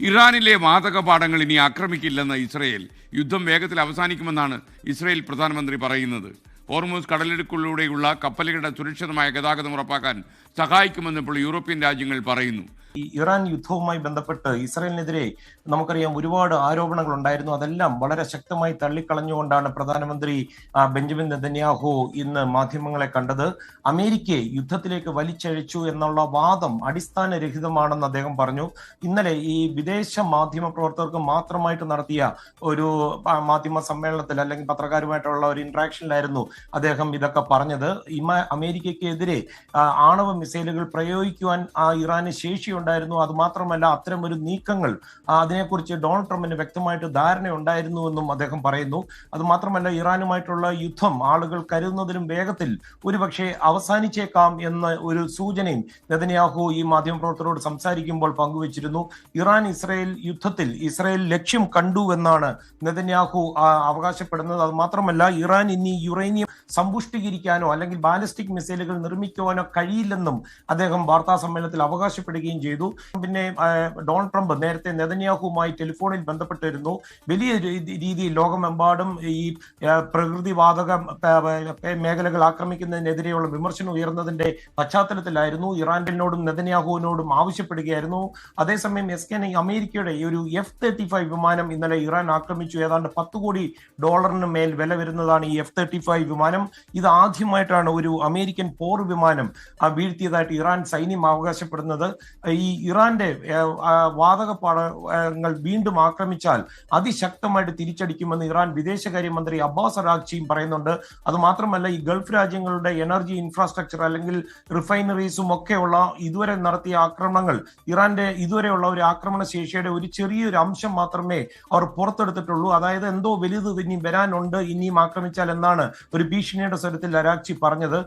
ഇറാനിലെ വാതക പാടങ്ങൾ ഇനി ആക്രമിക്കില്ലെന്ന് ഇസ്രയേൽ. യുദ്ധം വേഗത്തിൽ അവസാനിക്കുമെന്നാണ് ഇസ്രയേൽ പ്രധാനമന്ത്രി പറയുന്നത്. ഹോർമൂസ് കടലിടുക്കിലൂടെയുള്ള കപ്പലുകളുടെ സുരക്ഷിതമായ ഗതാഗതം ഉറപ്പാക്കാൻ സഹായിക്കുമെന്ന് ഇപ്പോൾ യൂറോപ്യൻ രാജ്യങ്ങൾ പറയുന്നു. ഈ ഇറാൻ യുദ്ധവുമായി ബന്ധപ്പെട്ട് ഇസ്രയേലിനെതിരെ നമുക്കറിയാം ഒരുപാട് ആരോപണങ്ങൾ ഉണ്ടായിരുന്നു. അതെല്ലാം വളരെ ശക്തമായി തള്ളിക്കളഞ്ഞുകൊണ്ടാണ് പ്രധാനമന്ത്രി ബെഞ്ചമിൻ നെതന്യാഹു ഇന്ന് മാധ്യമങ്ങളെ കണ്ടത്. അമേരിക്കയെ യുദ്ധത്തിലേക്ക് വലിച്ചഴിച്ചു എന്നുള്ള വാദം അടിസ്ഥാനരഹിതമാണെന്ന് അദ്ദേഹം പറഞ്ഞു. ഇന്നലെ ഈ വിദേശ മാധ്യമ പ്രവർത്തകർക്ക് മാത്രമായിട്ട് നടത്തിയ ഒരു മാധ്യമ സമ്മേളനത്തിൽ അല്ലെങ്കിൽ പത്രക്കാരുമായിട്ടുള്ള ഒരു ഇന്ററാക്ഷനിലായിരുന്നു അദ്ദേഹം ഇതൊക്കെ പറഞ്ഞത്. അമേരിക്കയ്ക്കെതിരെ ആണവ മിസൈലുകൾ പ്രയോഗിക്കുവാൻ ഇറാന് ശേഷിയുണ്ട്. അത് മാത്രമല്ല അത്തരം ഒരു നീക്കങ്ങൾ അതിനെക്കുറിച്ച് ഡൊണാൾഡ് ട്രംപിന് വ്യക്തമായിട്ട് ധാരണയുണ്ടായിരുന്നുവെന്നും അദ്ദേഹം പറയുന്നു. അത് മാത്രമല്ല ഇറാനുമായിട്ടുള്ള യുദ്ധം ആളുകൾ കരുതുന്നതിലും വേഗത്തിൽ ഒരുപക്ഷെ അവസാനിച്ചേക്കാം എന്ന ഒരു സൂചനയും നെതന്യാഹു ഈ മാധ്യമപ്രവർത്തകരോട് സംസാരിക്കുമ്പോൾ പങ്കുവച്ചിരുന്നു. ഇറാൻ ഇസ്രയേൽ യുദ്ധത്തിൽ ഇസ്രയേൽ ലക്ഷ്യം കണ്ടു എന്നാണ് നെതന്യാഹു അവകാശപ്പെടുന്നത്. അത് മാത്രമല്ല ഇറാൻ ഇനി യുറേനിയം സമ്പുഷ്ടീകരിക്കാനോ അല്ലെങ്കിൽ ബാലിസ്റ്റിക് മിസൈലുകൾ നിർമ്മിക്കുവാനോ കഴിയില്ലെന്നും അദ്ദേഹം വാർത്താ സമ്മേളനത്തിൽ അവകാശപ്പെടുകയും ചെയ്തു. പിന്നെ ഡൊണാൾഡ് ട്രംപ് നേരത്തെ നെതന്യാഹുവുമായി ടെലിഫോണിൽ ബന്ധപ്പെട്ടിരുന്നു. വലിയ രീതിയിൽ ലോകമെമ്പാടും ഈ പ്രകൃതിവാതക മേഖലകൾ ആക്രമിക്കുന്നതിനെതിരെയുള്ള വിമർശനം ഉയർന്നതിന്റെ പശ്ചാത്തലത്തിലായിരുന്നു ഇറാനോടും നെതന്യാഹുവിനോടും ആവശ്യപ്പെടുകയായിരുന്നു. അതേസമയം അമേരിക്കയുടെ ഈ ഒരു F-35 വിമാനം ഇന്നലെ ഇറാൻ ആക്രമിച്ചു. ഏതാണ്ട് $10 കോടി മേൽ വില വരുന്നതാണ് ഈ F-35 വിമാനം. ഇത് ആദ്യമായിട്ടാണ് ഒരു അമേരിക്കൻ പോർ വിമാനം വീഴ്ത്തിയതായിട്ട് ഇറാൻ സൈന്യം അവകാശപ്പെടുന്നത്. ഈ ഇറാന്റെ വാതക പാടങ്ങൾ വീണ്ടും ആക്രമിച്ചാൽ അതിശക്തമായിട്ട് തിരിച്ചടിക്കുമെന്ന് ഇറാൻ വിദേശകാര്യമന്ത്രി അബ്ബാസ് അറാഗ്ചിയും പറയുന്നുണ്ട്. അത് മാത്രമല്ല ഈ ഗൾഫ് രാജ്യങ്ങളുടെ എനർജി ഇൻഫ്രാസ്ട്രക്ചർ അല്ലെങ്കിൽ റിഫൈനറീസും ഒക്കെയുള്ള ഇതുവരെ നടത്തിയ ആക്രമണങ്ങൾ ഇറാന്റെ ഇതുവരെയുള്ള ഒരു ആക്രമണ ശേഷിയുടെ ഒരു ചെറിയൊരു അംശം മാത്രമേ അവർ പുറത്തെടുത്തിട്ടുള്ളൂ. അതായത് എന്തോ വലുത് ഇനി വരാനുണ്ട്, ഇനിയും ആക്രമിച്ചാൽ എന്നാണ് ഒരു ഭീഷണിയുടെ സ്വരത്തിൽ അറാഗ്ചി പറഞ്ഞത്.